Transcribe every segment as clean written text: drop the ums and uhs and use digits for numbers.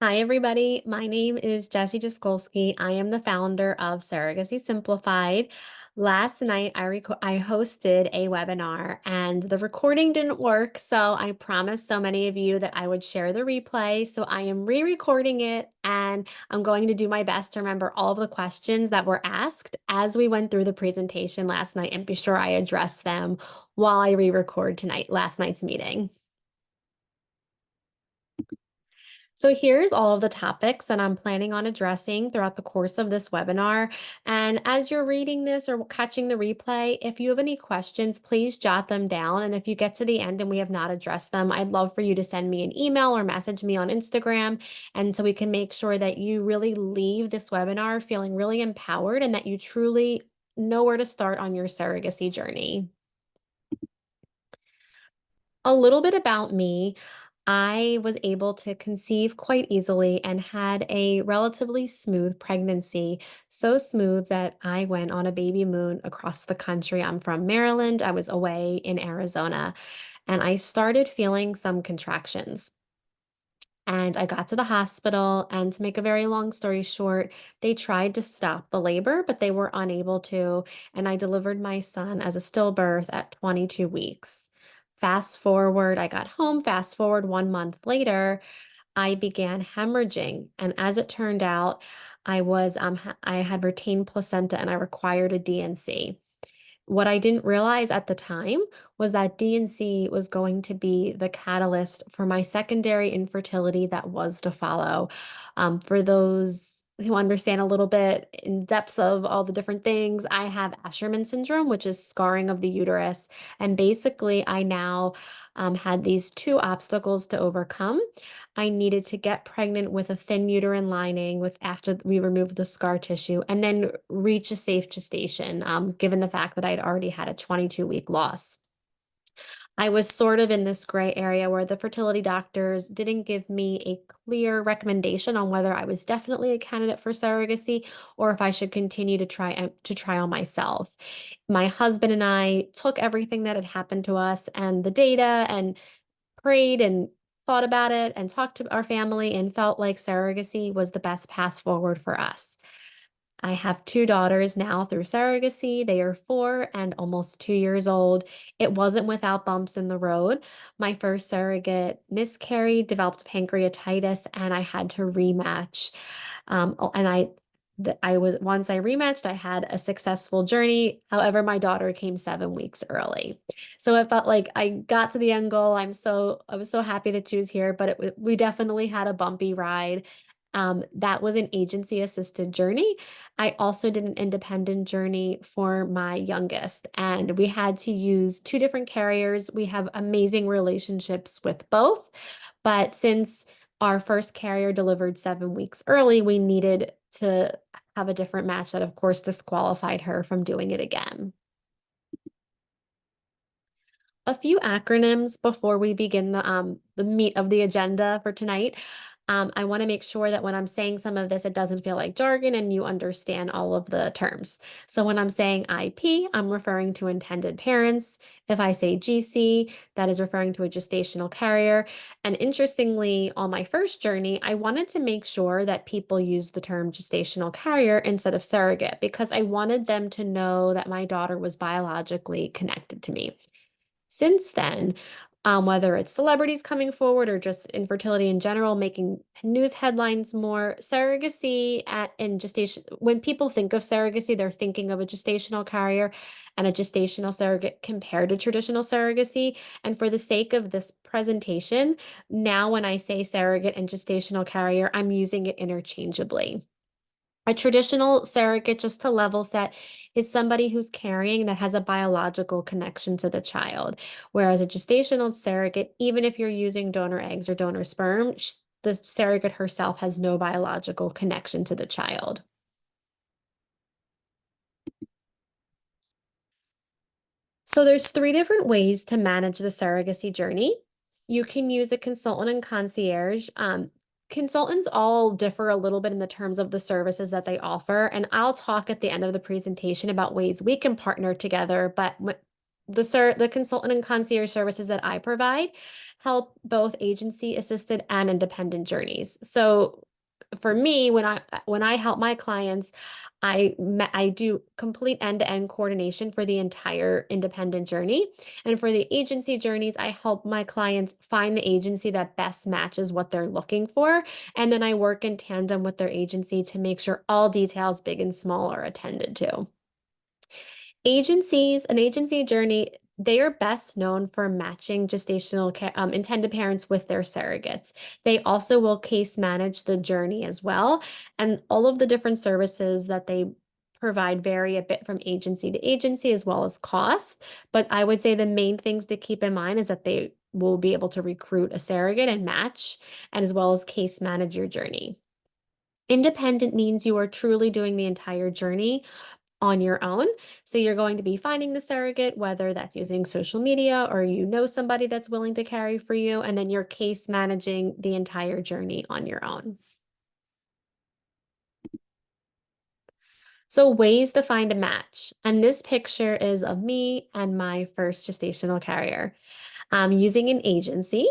Hi, everybody. My name is Jessie Jaskolski. I am the founder of Surrogacy Simplified. Last night, I hosted a webinar and the recording didn't work. So I promised so many of you that I would share the replay. So I am re-recording it and I'm going to do my best to remember all of the questions that were asked as we went through the presentation last night and be sure I address them while I re-record last night's meeting. So here's all of the topics that I'm planning on addressing throughout the course of this webinar. And as you're reading this or catching the replay, if you have any questions, please jot them down. And if you get to the end and we have not addressed them, I'd love for you to send me an email or message me on Instagram. And so we can make sure that you really leave this webinar feeling really empowered and that you truly know where to start on your surrogacy journey. A little bit about me. I was able to conceive quite easily and had a relatively smooth pregnancy. So smooth that I went on a baby moon across the country. I'm from Maryland. I was away in Arizona and I started feeling some contractions. And I got to the hospital, and to make a very long story short, they tried to stop the labor, but they were unable to. And I delivered my son as a stillbirth at 22 weeks. Fast forward, I got home. Fast forward 1 month later, I began hemorrhaging. And as it turned out, I had retained placenta and I required a DNC. What I didn't realize at the time was that DNC was going to be the catalyst for my secondary infertility that was to follow. For those who understand a little bit in depths of all the different things, I have Asherman syndrome, which is scarring of the uterus. And basically, I now had these two obstacles to overcome. I needed to get pregnant with a thin uterine lining with after we removed the scar tissue and then reach a safe gestation, given the fact that I'd already had a 22-week loss. I was sort of in this gray area where the fertility doctors didn't give me a clear recommendation on whether I was definitely a candidate for surrogacy or if I should continue to try on myself. My husband and I took everything that had happened to us and the data and prayed and thought about it and talked to our family and felt like surrogacy was the best path forward for us. I have two daughters now through surrogacy. They are 4 and almost 2 years old. It wasn't without bumps in the road. My first surrogate miscarried, developed pancreatitis, and I had to rematch. And I was once I rematched, I had a successful journey. However, my daughter came 7 weeks early. So it felt like I got to the end goal. I was so happy that she was here, but we definitely had a bumpy ride. That was an agency assisted journey. I also did an independent journey for my youngest, and we had to use two different carriers. We have amazing relationships with both, but since our first carrier delivered 7 weeks early, we needed to have a different match that, of course, disqualified her from doing it again. A few acronyms before we begin the meat of the agenda for tonight. I want to make sure that when I'm saying some of this, it doesn't feel like jargon and you understand all of the terms. So when I'm saying IP, I'm referring to intended parents. If I say GC, that is referring to a gestational carrier. And interestingly, on my first journey, I wanted to make sure that people use the term gestational carrier instead of surrogate because I wanted them to know that my daughter was biologically connected to me. Since then, whether it's celebrities coming forward or just infertility in general, making news headlines more, in gestation, when people think of surrogacy, they're thinking of a gestational carrier and a gestational surrogate compared to traditional surrogacy. And for the sake of this presentation, now when I say surrogate and gestational carrier, I'm using it interchangeably. A traditional surrogate, just to level set, is somebody who's carrying that has a biological connection to the child. Whereas a gestational surrogate, even if you're using donor eggs or donor sperm, the surrogate herself has no biological connection to the child. So there's three different ways to manage the surrogacy journey. You can use a consultant and concierge. Consultants all differ a little bit in the terms of the services that they offer, and I'll talk at the end of the presentation about ways we can partner together. But the consultant and concierge services that I provide help both agency assisted and independent journeys. So for me, when I help my clients, I do complete end-to-end coordination for the entire independent journey. And for the agency journeys, I help my clients find the agency that best matches what they're looking for. And then I work in tandem with their agency to make sure all details, big and small, are attended to. An agency journey, they are best known for matching intended parents with their surrogates. They also will case manage the journey as well. And all of the different services that they provide vary a bit from agency to agency as well as cost. But I would say the main things to keep in mind is that they will be able to recruit a surrogate and match, and as well as case manage your journey. Independent means you are truly doing the entire journey on your own. So you're going to be finding the surrogate, whether that's using social media or you know somebody that's willing to carry for you, and then you're case managing the entire journey on your own. So ways to find a match. And this picture is of me and my first gestational carrier. Using an agency.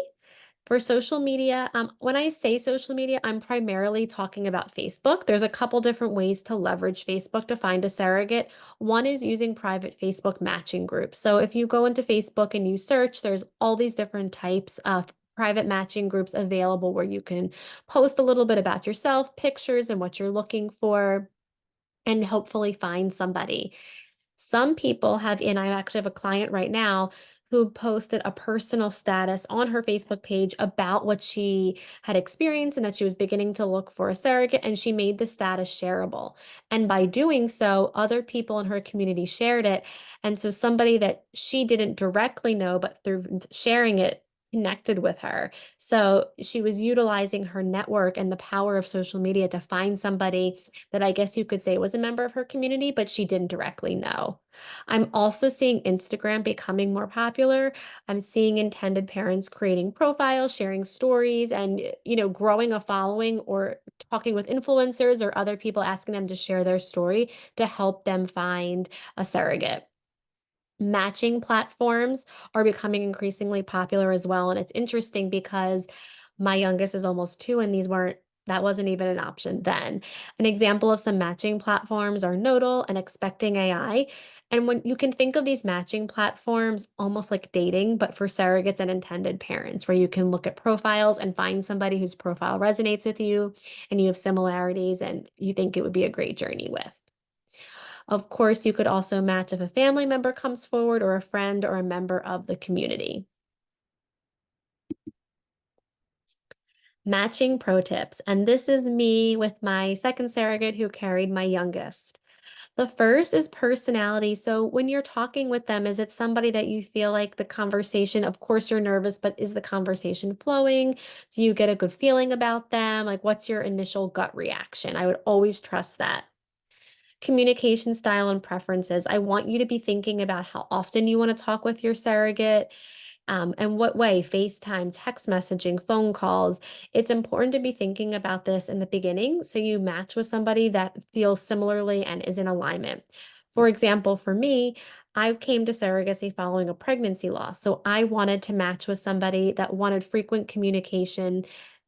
For social media, when I say social media, I'm primarily talking about Facebook. There's a couple different ways to leverage Facebook to find a surrogate. One is using private Facebook matching groups. So if you go into Facebook and you search, there's all these different types of private matching groups available where you can post a little bit about yourself, pictures, and what you're looking for, and hopefully find somebody. Some people have, and I actually have a client right now who posted a personal status on her Facebook page about what she had experienced and that she was beginning to look for a surrogate, and she made the status shareable. And by doing so, other people in her community shared it. And so somebody that she didn't directly know, but through sharing it, connected with her. So she was utilizing her network and the power of social media to find somebody that I guess you could say was a member of her community, but she didn't directly know. I'm also seeing Instagram becoming more popular. I'm seeing intended parents creating profiles, sharing stories, and growing a following or talking with influencers or other people asking them to share their story to help them find a surrogate. Matching platforms are becoming increasingly popular as well. And it's interesting because my youngest is almost 2, and that wasn't even an option then. An example of some matching platforms are Nodal and Expecting AI. And when you can think of these matching platforms almost like dating, but for surrogates and intended parents, where you can look at profiles and find somebody whose profile resonates with you and you have similarities and you think it would be a great journey with. Of course, you could also match if a family member comes forward or a friend or a member of the community. Matching pro tips. And this is me with my second surrogate who carried my youngest. The first is personality. So when you're talking with them, is it somebody that you feel like the conversation, of course you're nervous, but is the conversation flowing? Do you get a good feeling about them? Like, what's your initial gut reaction? I would always trust that. Communication style and preferences. I want you to be thinking about how often you want to talk with your surrogate, and what way, FaceTime, text messaging, phone calls. It's important to be thinking about this in the beginning so you match with somebody that feels similarly and is in alignment. For example, for me, I came to surrogacy following a pregnancy loss. So I wanted to match with somebody that wanted frequent communication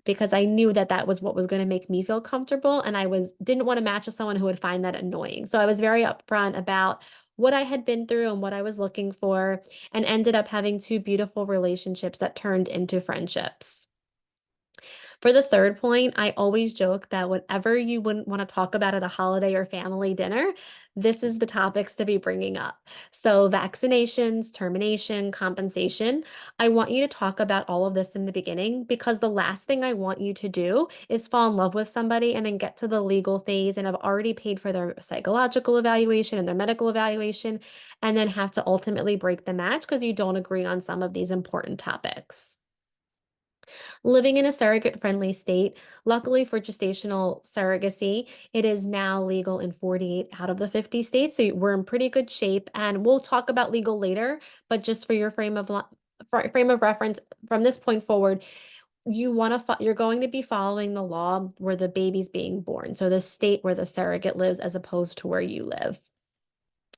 because I knew that that was what was going to make me feel comfortable, and I didn't want to match with someone who would find that annoying. So I was very upfront about what I had been through and what I was looking for, and ended up having 2 beautiful relationships that turned into friendships. For the third point, I always joke that whatever you wouldn't want to talk about at a holiday or family dinner, this is the topics to be bringing up. So, vaccinations, termination, compensation. I want you to talk about all of this in the beginning, because the last thing I want you to do is fall in love with somebody and then get to the legal phase and have already paid for their psychological evaluation and their medical evaluation, and then have to ultimately break the match because you don't agree on some of these important topics. Living in a surrogate-friendly state. Luckily for gestational surrogacy, it is now legal in 48 out of the 50 states, so we're in pretty good shape, and we'll talk about legal later, but just for your frame of reference, from this point forward, you're going to be following the law where the baby's being born, so the state where the surrogate lives as opposed to where you live.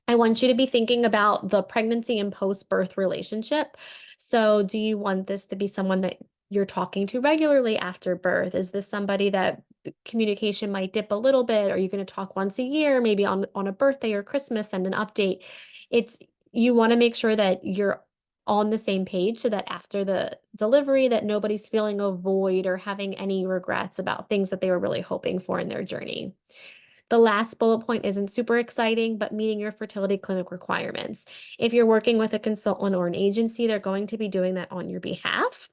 I want you to be thinking about the pregnancy and post-birth relationship. So, do you want this to be someone that you're talking to regularly after birth? Is this somebody that the communication might dip a little bit? Are you going to talk once a year, maybe on a birthday or Christmas, send an update? It's you want to make sure that you're on the same page so that after the delivery that nobody's feeling a void or having any regrets about things that they were really hoping for in their journey. The last bullet point isn't super exciting, but meeting your fertility clinic requirements. If you're working with a consultant or an agency, they're going to be doing that on your behalf.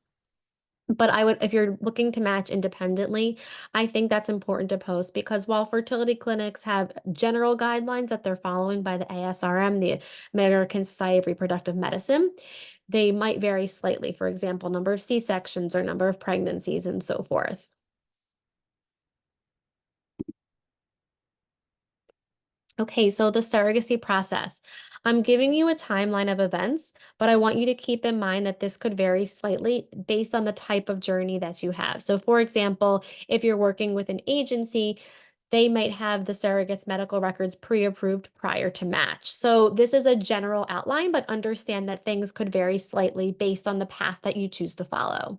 But I would, if you're looking to match independently, I think that's important to post because while fertility clinics have general guidelines that they're following by the ASRM, the American Society of Reproductive Medicine, they might vary slightly. For example, number of C-sections or number of pregnancies and so forth. Okay, so the surrogacy process. I'm giving you a timeline of events, but I want you to keep in mind that this could vary slightly based on the type of journey that you have. So, for example, if you're working with an agency, they might have the surrogate's medical records pre-approved prior to match. So, this is a general outline, but understand that things could vary slightly based on the path that you choose to follow.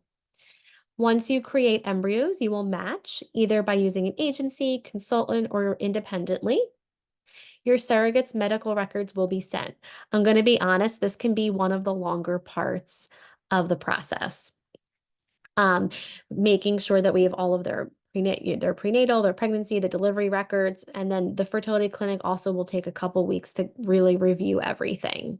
Once you create embryos, you will match either by using an agency, consultant, or independently. Your surrogate's medical records will be sent. I'm going to be honest, this can be one of the longer parts of the process. Um, Making sure that we have all of their prenatal, their pregnancy, the delivery records, and then the fertility clinic also will take a couple weeks to really review everything.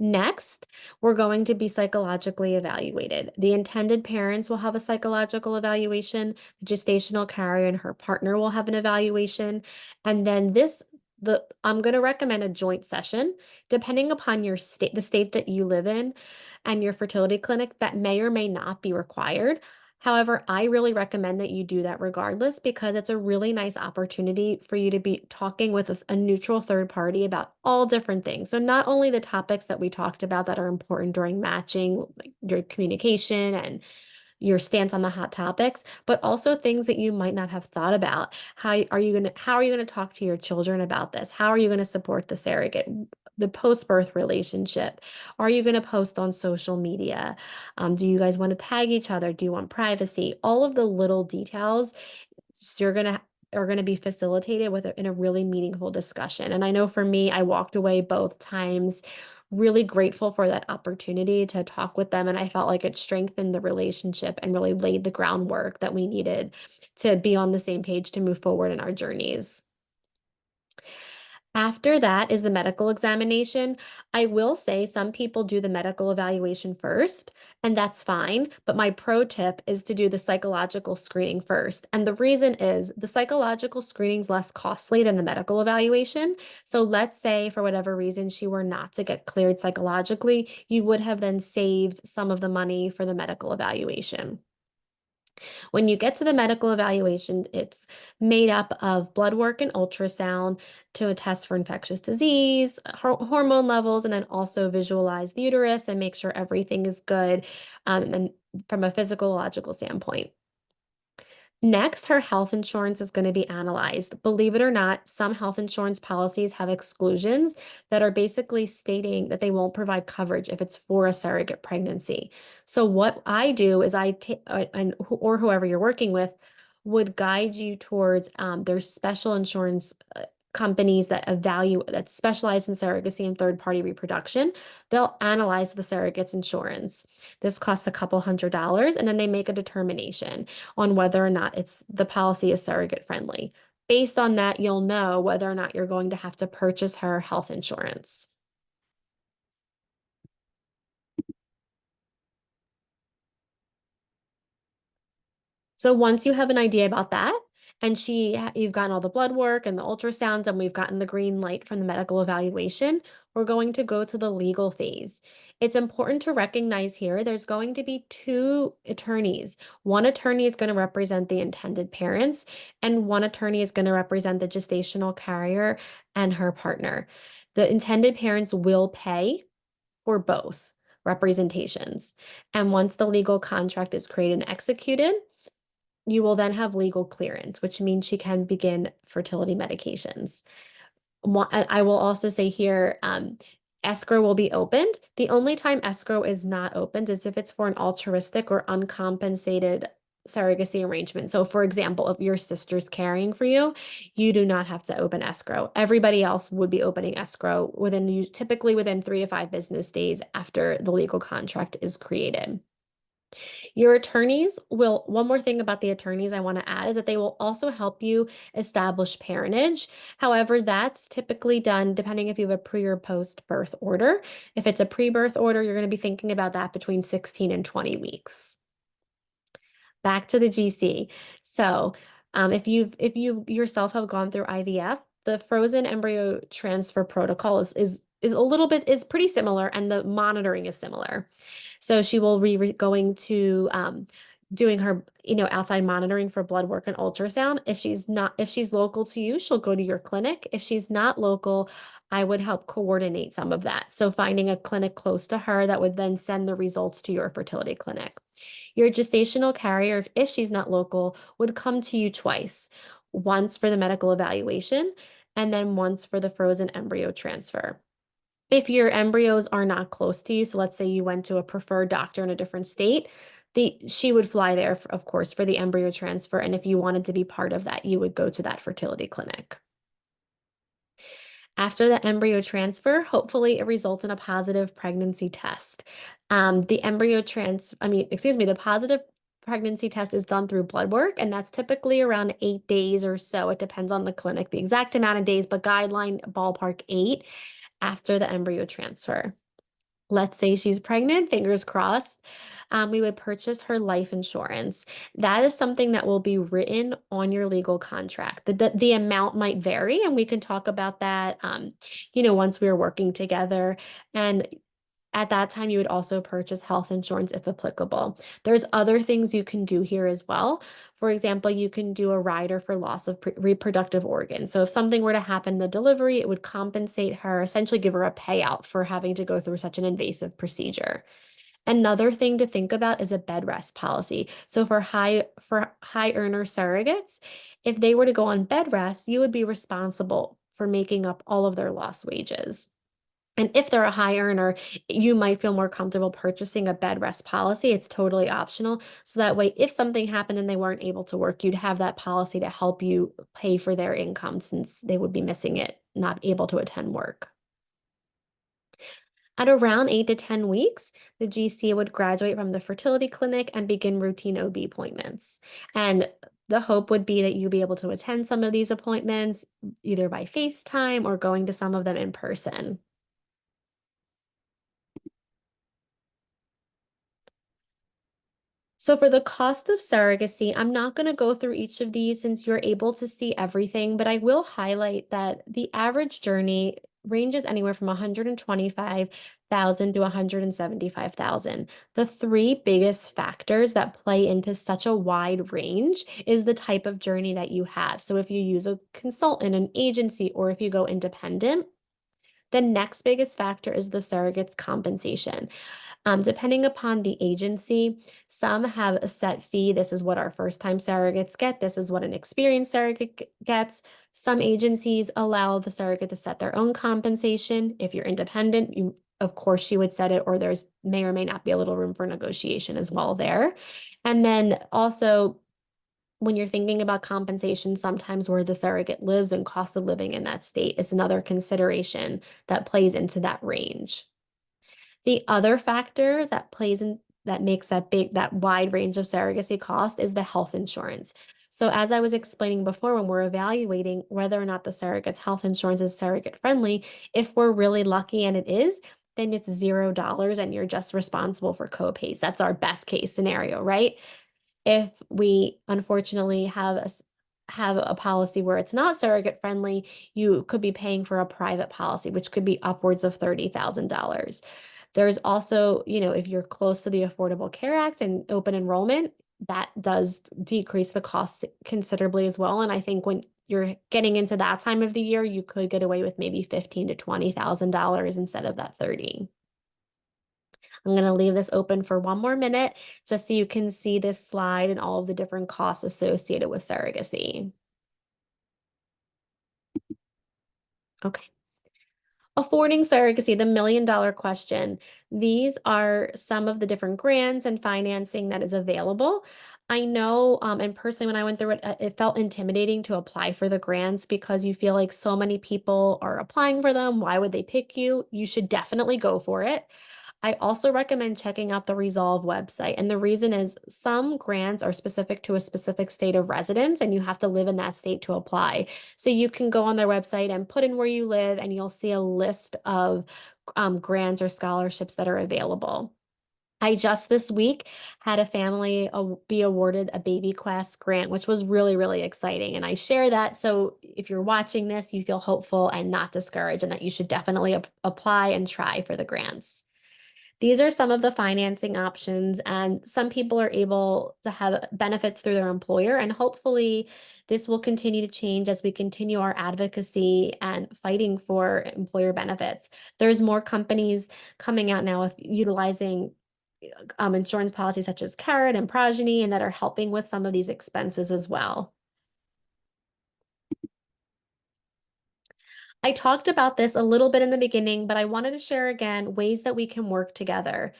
Next, we're going to be psychologically evaluated. The intended parents will have a psychological evaluation, the gestational carrier and her partner will have an evaluation, and then I'm going to recommend a joint session depending upon your state, the state that you live in and your fertility clinic that may or may not be required. However, I really recommend that you do that regardless because it's a really nice opportunity for you to be talking with a neutral third party about all different things. So, not only the topics that we talked about that are important during matching, like your communication and your stance on the hot topics, but also things that you might not have thought about. How are you going to talk to your children about this? How are you going to support the surrogate? The post-birth relationship. Are you going to post on social media? Do you guys want to tag each other? Do you want privacy? All of the little details you're gonna are gonna be facilitated in a really meaningful discussion. And I know for me, I walked away both times really grateful for that opportunity to talk with them. And I felt like it strengthened the relationship and really laid the groundwork that we needed to be on the same page to move forward in our journeys. After that is the medical examination. I will say some people do the medical evaluation first, and that's fine. But my pro tip is to do the psychological screening first. And the reason is the psychological screening is less costly than the medical evaluation. So let's say for whatever reason she were not to get cleared psychologically, you would have then saved some of the money for the medical evaluation. When you get to the medical evaluation, it's made up of blood work and ultrasound to test for infectious disease, hormone levels, and then also visualize the uterus and make sure everything is good and from a physiological standpoint. Next, her health insurance is going to be analyzed. Believe it or not, some health insurance policies have exclusions that are basically stating that they won't provide coverage if it's for a surrogate pregnancy. So what I do is or whoever you're working with would guide you towards there's special insurance companies that specialize in surrogacy and third-party reproduction. They'll analyze the surrogate's insurance. This costs a couple $100s, and then they make a determination on whether or not the policy is surrogate friendly. Based on that, you'll know whether or not you're going to have to purchase her health insurance. So once you have an idea about that, and you've gotten all the blood work and the ultrasounds, and we've gotten the green light from the medical evaluation, we're going to go to the legal phase. It's important to recognize here there's going to be two attorneys. One attorney is going to represent the intended parents, and one attorney is going to represent the gestational carrier and her partner. The intended parents will pay for both representations. And once the legal contract is created and executed, you will then have legal clearance, which means she can begin fertility medications. I will also say here, escrow will be opened. The only time escrow is not opened is if it's for an altruistic or uncompensated surrogacy arrangement. So, for example, if your sister's caring for you, you do not have to open escrow. Everybody else would be opening escrow typically within 3 to 5 business days after the legal contract is created. Your attorneys will, one more thing about the attorneys I want to add is that they will also help you establish parentage. However, that's typically done depending if you have a pre or post birth order. If it's a pre-birth order, you're going to be thinking about that between 16 and 20 weeks. Back to the GC. So, if you yourself have gone through IVF, the frozen embryo transfer protocol is a little bit is pretty similar, and the monitoring is similar. So she will be going to doing her, outside monitoring for blood work and ultrasound. If she's local to you, she'll go to your clinic. If she's not local, I would help coordinate some of that. So finding a clinic close to her that would then send the results to your fertility clinic. Your gestational carrier, if she's not local, would come to you twice, once for the medical evaluation and then once for the frozen embryo transfer. If your embryos are not close to you, so let's say you went to a preferred doctor in a different state, she would fly there, of course, for the embryo transfer. And if you wanted to be part of that, you would go to that fertility clinic. After the embryo transfer, hopefully it results in a positive pregnancy test. The positive pregnancy test is done through blood work, and that's typically around 8 days or so. It depends on the clinic, the exact amount of days, but guideline ballpark 8 after the embryo transfer. Let's say she's pregnant, fingers crossed. We would purchase her life insurance. That is something that will be written on your legal contract. The amount might vary, and we can talk about that, once we are working together. And at that time, you would also purchase health insurance if applicable. There's other things you can do here as well. For example, you can do a rider for loss of reproductive organs. So if something were to happen in the delivery, it would compensate her, essentially give her a payout for having to go through such an invasive procedure. Another thing to think about is a bed rest policy. So for high earner surrogates, if they were to go on bed rest, you would be responsible for making up all of their lost wages. And if they're a high earner, you might feel more comfortable purchasing a bed rest policy. It's totally optional. So that way, if something happened and they weren't able to work, you'd have that policy to help you pay for their income since they would be missing it, not able to attend work. At around 8 to 10 weeks, the GC would graduate from the fertility clinic and begin routine OB appointments. And the hope would be that you'll be able to attend some of these appointments either by FaceTime or going to some of them in person. So for the cost of surrogacy, I'm not going to go through each of these since you're able to see everything, but I will highlight that the average journey ranges anywhere from 125,000 to 175,000. The three biggest factors that play into such a wide range is the type of journey that you have. So if you use a consultant, an agency, or if you go independent, the next biggest factor is the surrogate's compensation. Depending upon the agency, some have a set fee. This is what our first-time surrogates get. This is what an experienced surrogate gets. Some agencies allow the surrogate to set their own compensation. If you're independent, of course, you would set it, or there's may or may not be a little room for negotiation as well there. And then also, when you're thinking about compensation, sometimes where the surrogate lives and cost of living in that state is another consideration that plays into that range. The other factor that plays in that makes that wide range of surrogacy cost is the health insurance. So as I was explaining before, when we're evaluating whether or not the surrogate's health insurance is surrogate friendly, if we're really lucky and it is, then it's $0 and you're just responsible for co-pays. That's our best case scenario, right? If we unfortunately have a policy where it's not surrogate friendly, you could be paying for a private policy, which could be upwards of $30,000. There's also, if you're close to the Affordable Care Act and open enrollment, that does decrease the costs considerably as well. And I think when you're getting into that time of the year, you could get away with maybe $15,000 to $20,000 instead of that 30. I'm going to leave this open for one more minute just so you can see this slide and all of the different costs associated with surrogacy. Okay. Affording surrogacy, the $1 million question. These are some of the different grants and financing that is available. I know, and personally, when I went through it, it felt intimidating to apply for the grants because you feel like so many people are applying for them. Why would they pick you? You should definitely go for it. I also recommend checking out the Resolve website. And the reason is some grants are specific to a specific state of residence, and you have to live in that state to apply. So you can go on their website and put in where you live, and you'll see a list of grants or scholarships that are available. I just this week had a family be awarded a Baby Quest grant, which was really, really exciting. And I share that so if you're watching this, you feel hopeful and not discouraged, and that you should definitely apply and try for the grants. These are some of the financing options, and some people are able to have benefits through their employer, and hopefully this will continue to change as we continue our advocacy and fighting for employer benefits. There's more companies coming out now with utilizing insurance policies such as Carrot and Progeny, and that are helping with some of these expenses as well. I talked about this a little bit in the beginning, but I wanted to share again ways that we can work together.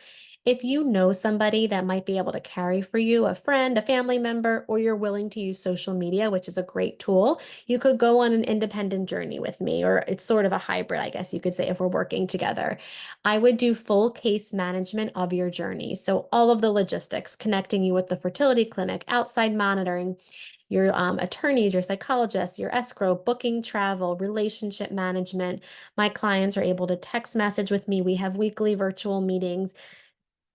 If you know somebody that might be able to carry for you, a friend, a family member, or you're willing to use social media, which is a great tool, you could go on an independent journey with me, or it's sort of a hybrid, I guess you could say, if we're working together. I would do full case management of your journey. So all of the logistics, connecting you with the fertility clinic, outside monitoring, your attorneys, your psychologists, your escrow, booking travel, relationship management. My clients are able to text message with me. We have weekly virtual meetings.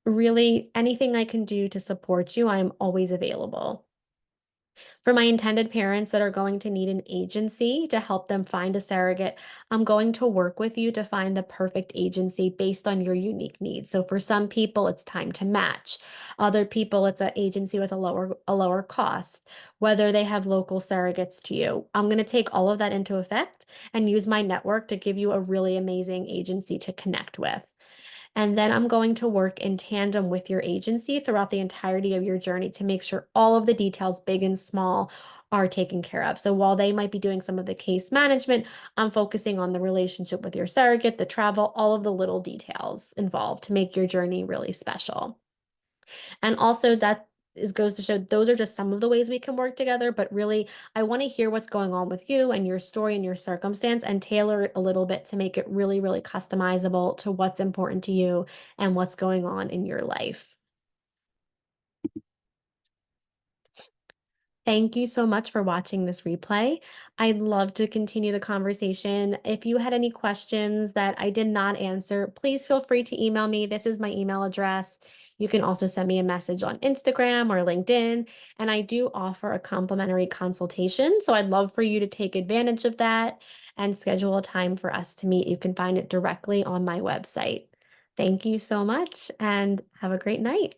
Really, anything I can do to support you, I'm always available. For my intended parents that are going to need an agency to help them find a surrogate, I'm going to work with you to find the perfect agency based on your unique needs. So for some people, it's time to match. Other people, it's an agency with a lower cost, whether they have local surrogates to you. I'm going to take all of that into effect and use my network to give you a really amazing agency to connect with. And then I'm going to work in tandem with your agency throughout the entirety of your journey to make sure all of the details, big and small, are taken care of. So while they might be doing some of the case management, I'm focusing on the relationship with your surrogate, the travel, all of the little details involved to make your journey really special. And also that is goes to show those are just some of the ways we can work together, but really I want to hear what's going on with you and your story and your circumstance and tailor it a little bit to make it really, really customizable to what's important to you and what's going on in your life. Thank you so much for watching this replay. I'd love to continue the conversation. If you had any questions that I did not answer, please feel free to email me. This is my email address. You can also send me a message on Instagram or LinkedIn, and I do offer a complimentary consultation. So I'd love for you to take advantage of that and schedule a time for us to meet. You can find it directly on my website. Thank you so much and have a great night.